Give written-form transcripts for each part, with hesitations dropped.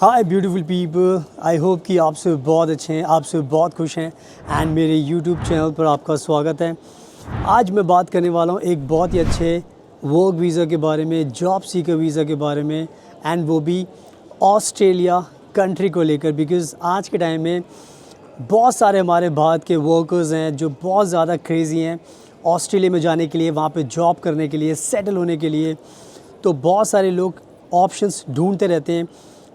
Hi beautiful people, I hope कि आप सब बहुत अच्छे हैं, आप सब बहुत खुश हैं एंड मेरे यूट्यूब चैनल पर आपका स्वागत है। आज मैं बात करने वाला हूँ एक बहुत ही अच्छे वर्क वीज़ा के बारे में, जॉब सीकर वीज़ा के बारे में, एंड वो भी ऑस्ट्रेलिया कंट्री को लेकर। बिकॉज़ आज के टाइम में बहुत सारे हमारे भारत के वर्कर्स हैं जो बहुत ज़्यादा क्रेज़ी हैं ऑस्ट्रेलिया में जाने के लिए, वहाँ पे जॉब करने के लिए, सेटल होने के लिए। तो बहुत सारे लोग ऑप्शंस ढूंढते रहते हैं,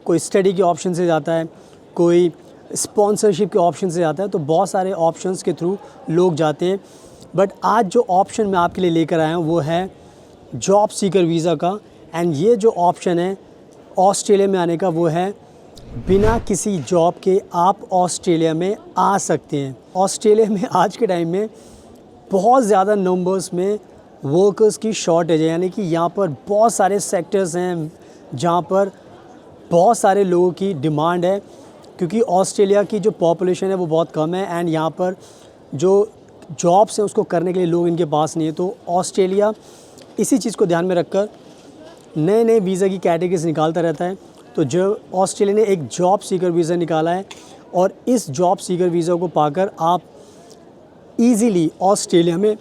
कोई स्टडी के ऑप्शन से जाता है, कोई स्पॉन्सरशिप के ऑप्शन से जाता है, तो बहुत सारे ऑप्शंस के थ्रू लोग जाते हैं। बट आज जो ऑप्शन मैं आपके लिए लेकर आया हूँ वो है जॉब सीकर वीज़ा का। एंड ये जो ऑप्शन है ऑस्ट्रेलिया में आने का वो है बिना किसी जॉब के आप ऑस्ट्रेलिया में आ सकते हैं। ऑस्ट्रेलिया में आज के टाइम में बहुत ज़्यादा नंबर्स में वर्कर्स की शॉर्टेज है, यानी कि यहाँ पर बहुत सारे सेक्टर्स हैं जहाँ पर बहुत सारे लोगों की डिमांड है, क्योंकि ऑस्ट्रेलिया की जो पॉपुलेशन है वो बहुत कम है एंड यहाँ पर जो जॉब्स हैं उसको करने के लिए लोग इनके पास नहीं है। तो ऑस्ट्रेलिया इसी चीज़ को ध्यान में रखकर नए नए वीज़ा की कैटेगरीज निकालता रहता है। तो जो ऑस्ट्रेलिया ने एक जॉब सीकर वीज़ा निकाला है और इस जॉब सीकर वीज़ा को पाकर आप ईज़िली ऑस्ट्रेलिया में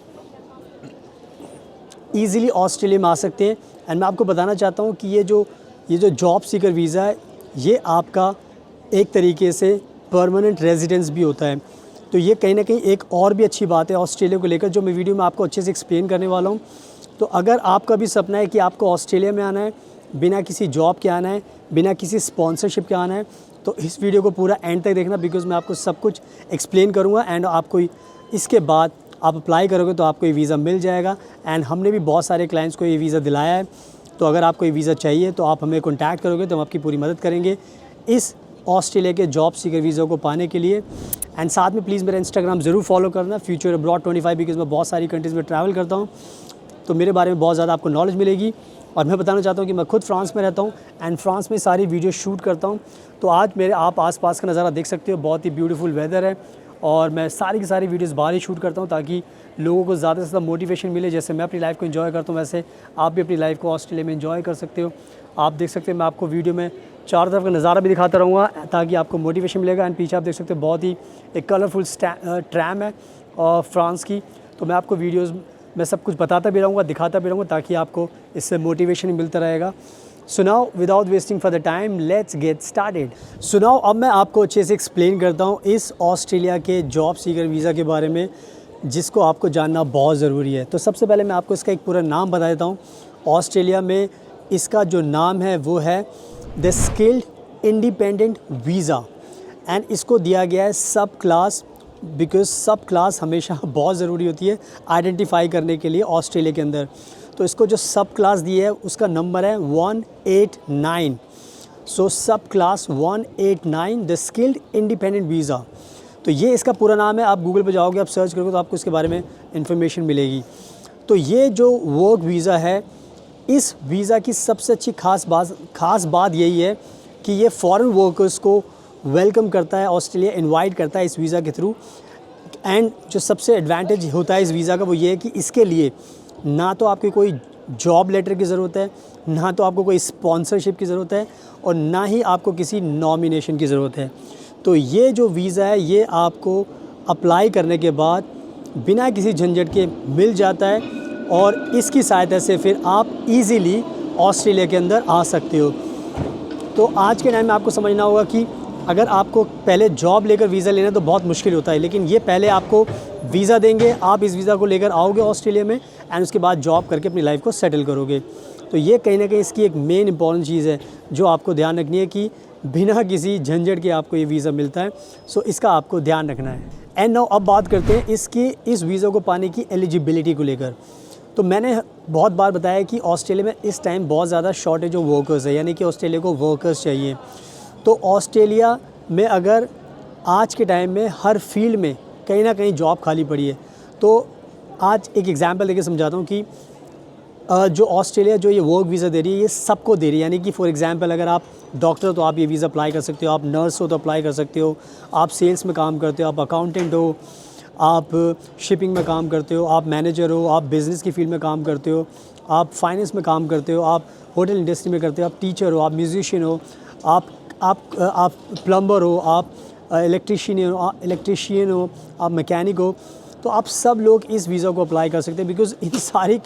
आ सकते हैं। एंड मैं आपको बताना चाहता हूँ कि ये जो जॉब सीकर वीज़ा है ये आपका एक तरीके से परमानेंट रेजिडेंस भी होता है। तो ये कहीं ना कहीं एक और भी अच्छी बात है ऑस्ट्रेलिया को लेकर, जो मैं वीडियो में आपको अच्छे से एक्सप्लेन करने वाला हूँ। तो अगर आपका भी सपना है कि आपको ऑस्ट्रेलिया में आना है, बिना किसी जॉब के आना है, बिना किसी स्पॉन्सरशिप के आना है, तो इस वीडियो को पूरा एंड तक देखना, बिकॉज़ मैं आपको सब कुछ एक्सप्लेन करूँगा एंड आपको इसके बाद आप अप्लाई करोगे तो आपको ये वीज़ा मिल जाएगा। एंड हमने भी बहुत सारे क्लाइंट्स को ये वीज़ा दिलाया है। तो अगर आपको ये वीज़ा चाहिए तो आप हमें कॉन्टैक्ट करोगे तो हम आपकी पूरी मदद करेंगे इस ऑस्ट्रेलिया के जॉब सीकर वीज़ा को पाने के लिए। एंड साथ में प्लीज़ मेरा इंस्टाग्राम ज़रूर फॉलो करना, फ्यूचर अब्रॉड 25, बिकॉज़ मैं बहुत सारी कंट्रीज़ में ट्रैवल करता हूँ, तो मेरे बारे में बहुत ज़्यादा आपको नॉलेज मिलेगी। और मैं बताना चाहता हूँ कि मैं खुद फ्रांस में रहता हूँ एंड फ्रांस में सारी वीडियो शूट करता हूँ। तो आज मेरे आप आसपास का नज़ारा देख सकते हो, बहुत ही ब्यूटीफुल वेदर है और मैं सारी की सारी वीडियोस बाहर ही शूट करता हूँ ताकि लोगों को ज़्यादा से ज़्यादा मोटिवेशन मिले। जैसे मैं अपनी लाइफ को एंजॉय करता हूँ वैसे आप भी अपनी लाइफ को ऑस्ट्रेलिया में एंजॉय कर सकते हो। आप देख सकते हैं मैं आपको वीडियो में चारों तरफ का नज़ारा भी दिखाता रहूँगा ताकि आपको मोटिवेशन मिलेगा। एंड पीछे आप देख सकते हो बहुत ही एक कलरफुल ट्रैम है फ्रांस की। तो मैं आपको वीडियोज़ में सब कुछ बताता भी रहूँगा, दिखाता भी रहूँगा ताकि आपको इससे मोटिवेशन मिलता रहेगा। So now without wasting for the time let's get started. So now अब मैं आपको अच्छे से एक्सप्लेन करता हूँ इस ऑस्ट्रेलिया के जॉब सीकर वीज़ा के बारे में, जिसको आपको जानना बहुत ज़रूरी है। तो सबसे पहले मैं आपको इसका एक पूरा नाम बता देता हूँ। ऑस्ट्रेलिया में इसका जो नाम है वो है the skilled independent visa and इसको दिया गया है सब क्लास, बिकॉज़ सब क्लास हमेशा बहुत ज़रूरी होती है आइडेंटिफाई करने के लिए ऑस्ट्रेलिया के अंदर। तो इसको जो सब क्लास दी है उसका नंबर है 189। सो सब class 189 the skilled independent visa. तो ये इसका पूरा नाम है। आप गूगल पे जाओगे, आप सर्च करोगे तो आपको इसके बारे में इन्फॉर्मेशन मिलेगी। तो ये जो वर्क वीज़ा है, इस वीज़ा की सबसे अच्छी खास बात यही है कि ये फॉरेन वर्कर्स को वेलकम करता है, ऑस्ट्रेलिया इनवाइट करता है इस वीज़ा के थ्रू। एंड जो सबसे एडवांटेज होता है इस वीज़ा का वो ये है कि इसके लिए ना तो आपकी कोई जॉब लेटर की ज़रूरत है, ना तो आपको कोई स्पॉन्सरशिप की ज़रूरत है और ना ही आपको किसी नॉमिनेशन की ज़रूरत है। तो ये जो वीज़ा है ये आपको अप्लाई करने के बाद बिना किसी झंझट के मिल जाता है और इसकी सहायता से फिर आप इजीली ऑस्ट्रेलिया के अंदर आ सकते हो। तो आज के टाइम में आपको समझना होगा कि अगर आपको पहले जॉब लेकर वीज़ा लेना तो बहुत मुश्किल होता है, लेकिन ये पहले आपको वीज़ा देंगे, आप इस वीज़ा को लेकर आओगे ऑस्ट्रेलिया में एंड उसके बाद जॉब करके अपनी लाइफ को सेटल करोगे। तो ये कहीं ना कहीं इसकी एक मेन इंपॉर्टेंट चीज़ है जो आपको ध्यान रखनी है कि बिना किसी झंझट के आपको ये वीज़ा मिलता है। सो इसका आपको ध्यान रखना है। एंड नाउ अब बात करते हैं इस वीज़ा को पाने की एलिजिबिलिटी को लेकर। तो मैंने बहुत बार बताया कि ऑस्ट्रेलिया में इस टाइम बहुत ज़्यादा शॉर्टेज ऑफ वर्कर्स है, यानी कि ऑस्ट्रेलिया को वर्कर्स चाहिए। तो ऑस्ट्रेलिया में अगर आज के टाइम में हर फील्ड में कहीं ना कहीं जॉब खाली पड़ी है। तो आज एक एग्जांपल देके समझाता हूँ कि जो ऑस्ट्रेलिया जो ये वर्क वीज़ा दे रही है ये सबको दे रही है। यानी कि फॉर एग्जांपल अगर आप डॉक्टर हो तो आप ये वीज़ा अप्लाई कर सकते हो, आप नर्स हो तो अप्लाई कर सकते हो, आप सेल्स में काम करते हो, आप अकाउंटेंट हो, आप शिपिंग में काम करते हो, आप मैनेजर हो, आप बिज़नेस की फील्ड में काम करते हो, आप फाइनेंस में काम करते हो, आप होटल इंडस्ट्री में करते हो, आप टीचर हो, आप म्यूजिशियन हो, आप प्लम्बर हो, आप इलेक्ट्रीशियन हो, आप मैकेनिक हो। तो आप सब लोग इस वीज़ा को अप्लाई कर सकते हैं बिकॉज़ इन सारी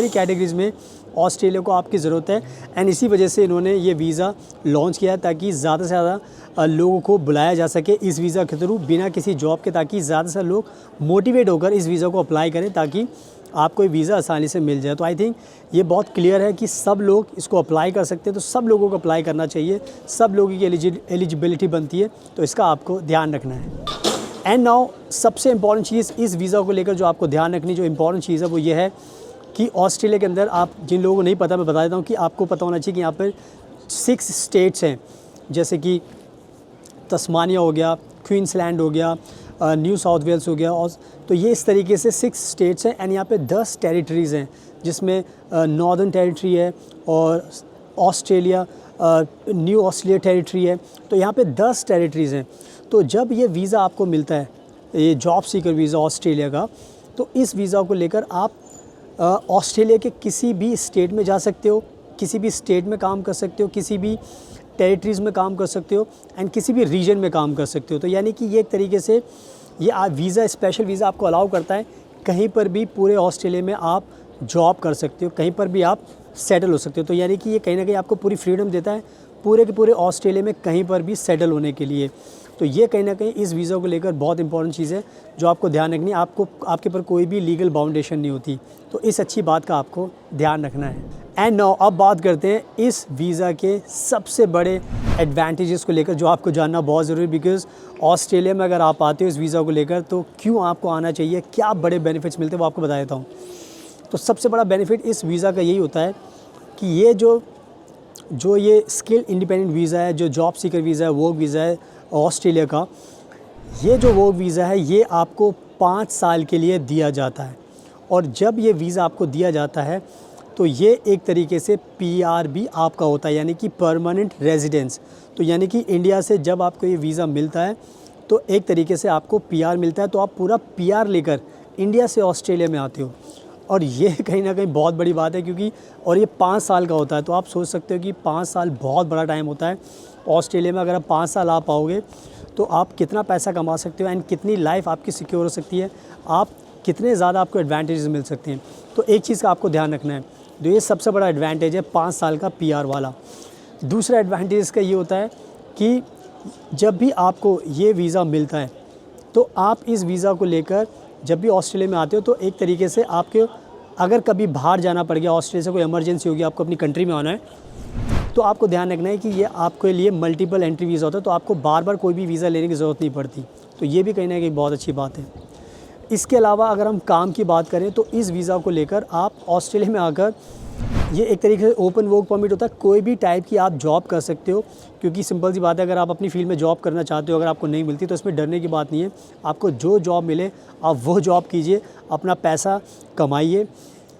कैटेगरीज़ में ऑस्ट्रेलिया को आपकी ज़रूरत है। एंड इसी वजह से इन्होंने ये वीज़ा लॉन्च किया ताकि ज़्यादा से ज़्यादा लोगों को बुलाया जा सके इस वीज़ा के थ्रू बिना किसी जॉब के, ताकि ज़्यादा से ज़्यादा लोग मोटिवेट होकर इस वीज़ा को अप्लाई करें ताकि आपको ये वीज़ा आसानी से मिल जाए। तो आई थिंक ये बहुत क्लियर है कि सब लोग इसको अप्लाई कर सकते हैं, तो सब लोगों को अप्लाई करना चाहिए, सब लोगों की एलिजिबिलिटी बनती है, तो इसका आपको ध्यान रखना है। एंड नाउ सबसे इम्पॉर्टेंट चीज़ इस वीज़ा को लेकर जो आपको ध्यान रखनी, जो इम्पॉर्टेंट चीज़ है वो ये है कि ऑस्ट्रेलिया के अंदर, आप जिन लोगों को नहीं पता मैं बता देता हूँ कि आपको पता होना चाहिए कि यहाँ पर 6 स्टेट्स हैं, जैसे कि तस्मानिया हो गया, क्वींसलैंड हो गया, न्यू साउथ वेल्स हो गया, और तो ये इस तरीके से 6 स्टेट्स हैं। एंड यहाँ पे 10 टेरिटरीज़ हैं जिसमें नॉर्दर्न टेरिटरी है और ऑस्ट्रेलिया न्यू ऑस्ट्रेलिया टेरिटरी है। तो यहाँ पे 10 टेरिटरीज़ हैं। तो जब ये वीज़ा आपको मिलता है, ये जॉब सीकर वीज़ा ऑस्ट्रेलिया का, तो इस वीज़ा को लेकर आप ऑस्ट्रेलिया के किसी भी स्टेट में जा सकते हो, किसी भी स्टेट में काम कर सकते हो, किसी भी टेरिटरीज़ में काम कर सकते हो, एंड किसी भी रीजन में काम कर सकते हो। तो यानी कि ये एक तरीके से ये वीज़ा, स्पेशल वीज़ा आपको अलाउ करता है कहीं पर भी पूरे ऑस्ट्रेलिया में आप जॉब कर सकते हो, कहीं पर भी आप सेटल हो सकते हो। तो यानी कि ये कहीं ना कहीं आपको पूरी फ्रीडम देता है पूरे के पूरे ऑस्ट्रेलिया में कहीं पर भी सेटल होने के लिए। तो ये कहीं ना कहीं इस वीज़ा को लेकर बहुत इंपॉर्टेंट चीज़ है जो आपको ध्यान रखनी है। आपके पर कोई भी लीगल बाउंडेशन नहीं होती, तो इस अच्छी बात का आपको ध्यान रखना है। एंड नाउ अब बात करते हैं इस वीज़ा के सबसे बड़े एडवांटेजेस को लेकर जो आपको जानना बहुत ज़रूरी है, बिकॉज़ ऑस्ट्रेलिया में अगर आप आते हो इस वीज़ा को लेकर तो क्यों आपको आना चाहिए, क्या बड़े बेनिफिट्स मिलते हैं वो आपको बता देता हूँ। तो सबसे बड़ा बेनिफिट इस वीज़ा का यही होता है कि ये जो ये स्किल इंडिपेंडेंट वीज़ा है, जो जॉब सीकर वीज़ा है, वर्क वीज़ा है ऑस्ट्रेलिया का, ये जो वर्क वीज़ा है ये आपको 5 साल के लिए दिया जाता है। और जब ये वीज़ा आपको दिया जाता है तो ये एक तरीके से पीआर भी आपका होता है, यानी कि परमानेंट रेजिडेंस। तो यानी कि इंडिया से जब आपको ये वीज़ा मिलता है तो एक तरीके से आपको पीआर मिलता है, तो आप पूरा पीआर लेकर इंडिया से ऑस्ट्रेलिया में आते हो। और ये कहीं ना कहीं बहुत बड़ी बात है क्योंकि और ये 5 साल का होता है। तो आप सोच सकते हो कि 5 साल बहुत बड़ा टाइम होता है ऑस्ट्रेलिया में। अगर आप 5 साल आ पाओगे तो आप कितना पैसा कमा सकते हो एंड कितनी लाइफ आपकी सिक्योर हो सकती है, आप कितने ज़्यादा आपको एडवांटेजेस मिल सकते हैं। तो एक चीज़ का आपको ध्यान रखना है, जो ये सबसे बड़ा एडवांटेज है 5 साल का पीआर वाला। दूसरा एडवांटेज इसका ये होता है कि जब भी आपको ये वीज़ा मिलता है तो आप इस वीज़ा को लेकर जब भी ऑस्ट्रेलिया में आते हो तो एक तरीके से आपके अगर कभी बाहर जाना पड़ गया, ऑस्ट्रेलिया से कोई इमरजेंसी होगी, आपको अपनी कंट्री में आना है, तो आपको ध्यान रखना है कि ये आपके लिए मल्टीपल एंट्री वीज़ा होता है, तो आपको बार बार कोई भी वीज़ा लेने की ज़रूरत नहीं पड़ती। तो ये भी कहीं ना कहीं बहुत अच्छी बात है। इसके अलावा अगर हम काम की बात करें तो इस वीज़ा को लेकर आप ऑस्ट्रेलिया में आकर, ये एक तरीके से ओपन वर्क परमिट होता है, कोई भी टाइप की आप जॉब कर सकते हो। क्योंकि सिंपल सी बात है, अगर आप अपनी फील्ड में जॉब करना चाहते हो, अगर आपको नहीं मिलती तो इसमें डरने की बात नहीं है। आपको जो जॉब मिले आप वो जॉब कीजिए, अपना पैसा कमाइए,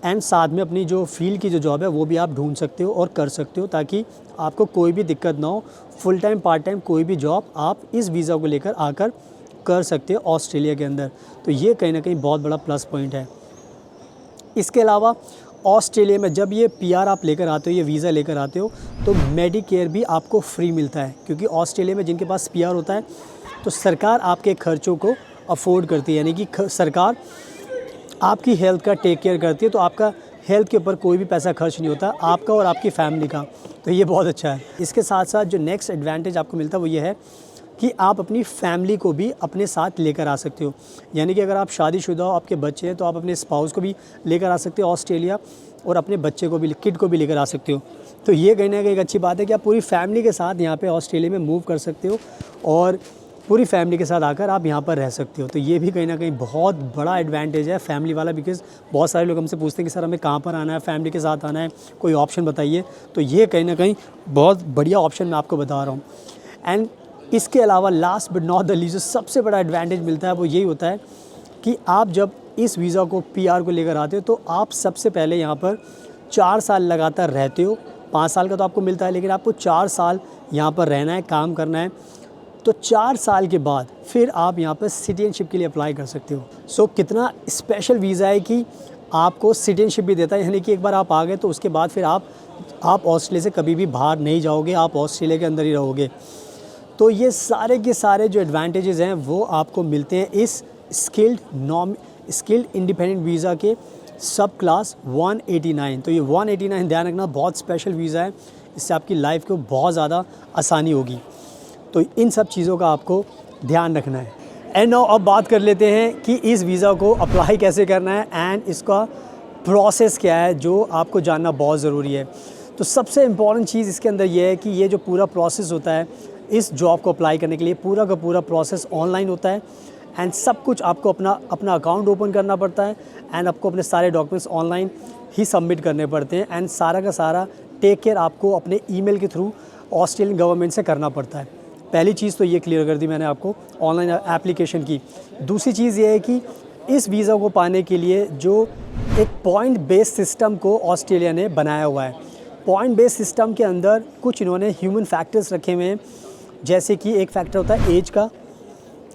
एंड साथ में अपनी जो फील्ड की जो जॉब है वो भी आप ढूंढ सकते हो और कर सकते हो, ताकि आपको कोई भी दिक्कत ना हो। फुल टाइम पार्ट टाइम कोई भी जॉब आप इस वीज़ा को लेकर आकर कर सकते हो ऑस्ट्रेलिया के अंदर। तो ये कहीं ना कहीं बहुत बड़ा प्लस पॉइंट है। इसके अलावा ऑस्ट्रेलिया में जब ये पीआर आप लेकर आते हो, ये वीज़ा लेकर आते हो, तो मेडिकेयर भी आपको फ्री मिलता है। क्योंकि ऑस्ट्रेलिया में जिनके पास पीआर होता है तो सरकार आपके खर्चों को अफोर्ड करती है, यानी कि सरकार आपकी हेल्थ का टेक केयर करती है। तो आपका हेल्थ के ऊपर कोई भी पैसा खर्च नहीं होता, आपका और आपकी फैमिली का। तो ये बहुत अच्छा है। इसके साथ साथ जो नेक्स्ट एडवांटेज आपको मिलता है वो ये है कि आप अपनी फैमिली को भी अपने साथ लेकर आ सकते हो। यानी कि अगर आप शादीशुदा हो, आपके बच्चे हैं, तो आप अपने स्पाउस को भी लेकर आ सकते हो ऑस्ट्रेलिया, और अपने बच्चे को भी, किड को भी लेकर आ सकते हो। तो ये कहीं ना कहीं एक अच्छी बात है कि आप पूरी फैमिली के साथ यहाँ पे ऑस्ट्रेलिया में मूव कर सकते हो। और पूरी फैमिली के साथ आकर आप यहाँ पर रह सकते हो। तो ये भी कहीं ना कहीं बहुत बड़ा एडवांटेज है फैमिली वाला, बिकॉज़ बहुत सारे लोग हमसे पूछते हैं कि सर हमें कहाँ पर आना है, फैमिली के साथ आना है, कोई ऑप्शन बताइए। तो ये कहीं ना कहीं बहुत बढ़िया ऑप्शन मैं आपको बता रहा हूँ। एंड इसके अलावा last but not the least जो सबसे बड़ा एडवांटेज मिलता है वो यही होता है कि आप जब इस वीज़ा को PR को लेकर आते हो तो आप सबसे पहले यहाँ पर 4 साल लगातार रहते हो। 5 साल का तो आपको मिलता है, लेकिन आपको 4 साल यहाँ पर रहना है, काम करना है। तो 4 साल के बाद फिर आप यहाँ पर सिटीजनशिप के लिए अप्लाई कर सकते हो। सो कितना स्पेशल वीज़ा है कि आपको सिटीजनशिप भी देता है, यानी कि एक बार आप आ गए तो उसके बाद फिर आप ऑस्ट्रेलिया से कभी भी बाहर नहीं जाओगे, आप ऑस्ट्रेलिया के अंदर ही रहोगे। तो ये सारे के सारे जो एडवांटेजेस हैं वो आपको मिलते हैं इस स्किल्ड इंडिपेंडेंट वीज़ा के सब क्लास 189। तो ये 189 ध्यान रखना, बहुत स्पेशल वीज़ा है, इससे आपकी लाइफ को बहुत ज़्यादा आसानी होगी। तो इन सब चीज़ों का आपको ध्यान रखना है। एंड नाउ अब बात कर लेते हैं कि इस वीज़ा को अप्लाई कैसे करना है एंड इसका प्रोसेस क्या है, जो आपको जानना बहुत ज़रूरी है। तो सबसे इम्पॉर्टेंट चीज़ इसके अंदर ये है कि ये जो पूरा प्रोसेस होता है इस जॉब को अप्लाई करने के लिए, पूरा का पूरा प्रोसेस ऑनलाइन होता है। एंड सब कुछ आपको अपना अकाउंट ओपन करना पड़ता है एंड आपको अपने सारे डॉक्यूमेंट्स ऑनलाइन ही सबमिट करने पड़ते हैं। एंड सारा का सारा टेक केयर आपको अपने ईमेल के थ्रू ऑस्ट्रेलियन गवर्नमेंट से करना पड़ता है। पहली चीज़ तो ये क्लियर कर दी मैंने आपको ऑनलाइन एप्लीकेशन की। दूसरी चीज़ ये है कि इस वीज़ा को पाने के लिए जो एक पॉइंट बेस्ड सिस्टम को ऑस्ट्रेलिया ने बनाया हुआ है। पॉइंट बेस्ड सिस्टम के अंदर कुछ इन्होंने ह्यूमन फैक्टर्स रखे हुए हैं, जैसे कि एक फैक्टर होता है एज का,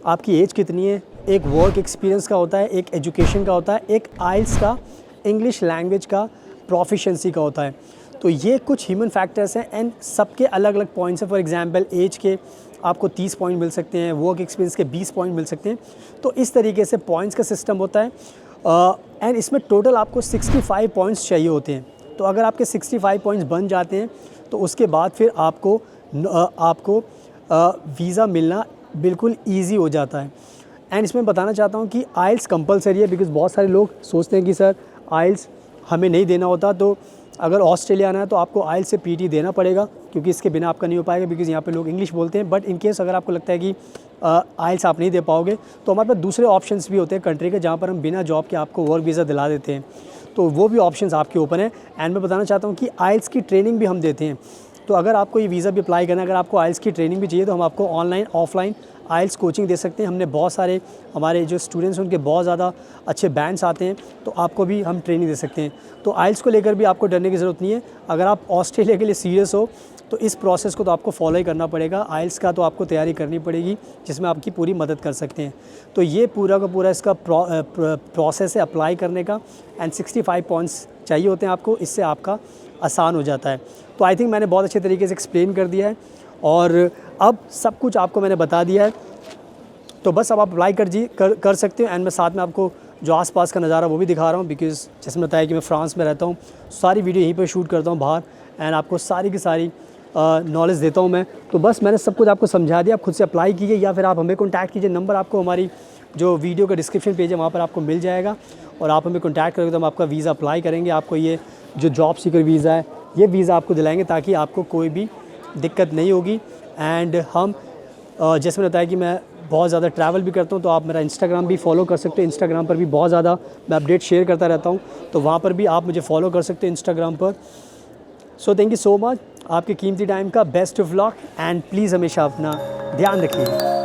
आपकी एज कितनी है, एक वर्क एक्सपीरियंस का होता है, एक एजुकेशन का होता है, एक आइल्स का, इंग्लिश लैंग्वेज का, प्रोफिशिएंसी का होता है। तो ये कुछ ह्यूमन फैक्टर्स हैं एंड सबके अलग अलग पॉइंट्स हैं। फॉर एग्जांपल एज के आपको 30 पॉइंट मिल सकते हैं, वर्क एक्सपीरियंस के 20 पॉइंट मिल सकते हैं। तो इस तरीके से पॉइंट्स का सिस्टम होता है एंड इसमें टोटल आपको 65 पॉइंट्स चाहिए होते हैं। तो अगर आपके 65 पॉइंट्स बन जाते हैं तो उसके बाद फिर आपको वीज़ा मिलना बिल्कुल ईजी हो जाता है। एंड इसमें बताना चाहता हूँ कि आइल्स कंपलसरी है, बिकॉज़ बहुत सारे लोग सोचते हैं कि सर आइल्स हमें नहीं देना होता। तो अगर ऑस्ट्रेलिया आना है तो आपको आइल्स से PT देना पड़ेगा, क्योंकि इसके बिना आपका नहीं हो पाएगा, बिकॉज़ यहाँ पे लोग इंग्लिश बोलते हैं। बट इन केस अगर आपको लगता है कि आइल्स आप नहीं दे पाओगे तो हमारे पास दूसरे ऑप्शंस भी होते हैं कंट्री के, जहाँ पर हम बिना जॉब के आपको वर्क वीज़ा दिला देते हैं। तो वो भी ऑप्शंस आपके ओपन है। एंड मैं बताना चाहता हूँ कि आइल्स की ट्रेनिंग भी हम देते हैं। तो अगर आपको ये वीज़ा भी अप्लाई करना है, अगर आपको आइल्स की ट्रेनिंग भी चाहिए तो हम आपको ऑनलाइन ऑफलाइन आइल्स कोचिंग दे सकते हैं। हमने बहुत सारे हमारे जो स्टूडेंट्स हैं उनके बहुत ज़्यादा अच्छे बैंड्स आते हैं, तो आपको भी हम ट्रेनिंग दे सकते हैं। तो आइल्स को लेकर भी आपको डरने की ज़रूरत नहीं है। अगर आप ऑस्ट्रेलिया के लिए सीरियस हो तो इस प्रोसेस को तो आपको फॉलो ही करना पड़ेगा। आइल्स का तो आपको तैयारी करनी पड़ेगी, जिसमें आपकी पूरी मदद कर सकते हैं। तो ये पूरा का पूरा इसका प्रोसेस है अप्लाई करने का। एंड 65 पॉइंट्स चाहिए होते हैं आपको, इससे आपका आसान हो जाता है। तो आई थिंक मैंने बहुत अच्छे तरीके से एक्सप्लेन कर दिया है और अब सब कुछ आपको मैंने बता दिया है। तो बस अब आप अप्लाई कर सकते हो। एंड मैं साथ में आपको जो आसपास का नज़ारा वो भी दिखा रहा हूँ, बिकॉज़ जैसे बताया कि मैं फ्रांस में रहता हूँ, सारी वीडियो यहीं पर शूट करता हूँ बाहर एंड आपको सारी की सारी नॉलेज देता हूँ मैं। तो बस मैंने सब कुछ आपको समझा दिया। आप खुद से अप्लाई कीजिए या फिर आप हमें कॉन्टैक्ट कीजिए। नंबर आपको हमारी जो वीडियो का डिस्क्रिप्शन पेज है वहाँ पर आपको मिल जाएगा और आप हमें कॉन्टैक्ट करोगे तो हम आपका वीज़ा अप्लाई करेंगे। आपको ये जो जॉब सीकर वीज़ा है ये वीज़ा आपको दिलाएंगे ताकि आपको कोई भी दिक्कत नहीं होगी। एंड हम जैसे मैंने बताया कि मैं बहुत ज़्यादा ट्रैवल भी करता हूँ, तो आप मेरा इंस्टाग्राम भी फॉलो कर सकते हो। इंस्टाग्राम पर भी बहुत ज़्यादा मैं अपडेट शेयर करता रहता हूँ, तो वहाँ पर भी आप मुझे फॉलो कर सकते हो इंस्टाग्राम पर। So thank you so much, आपके कीमती टाइम का best of luck and please हमेशा अपना ध्यान रखिए।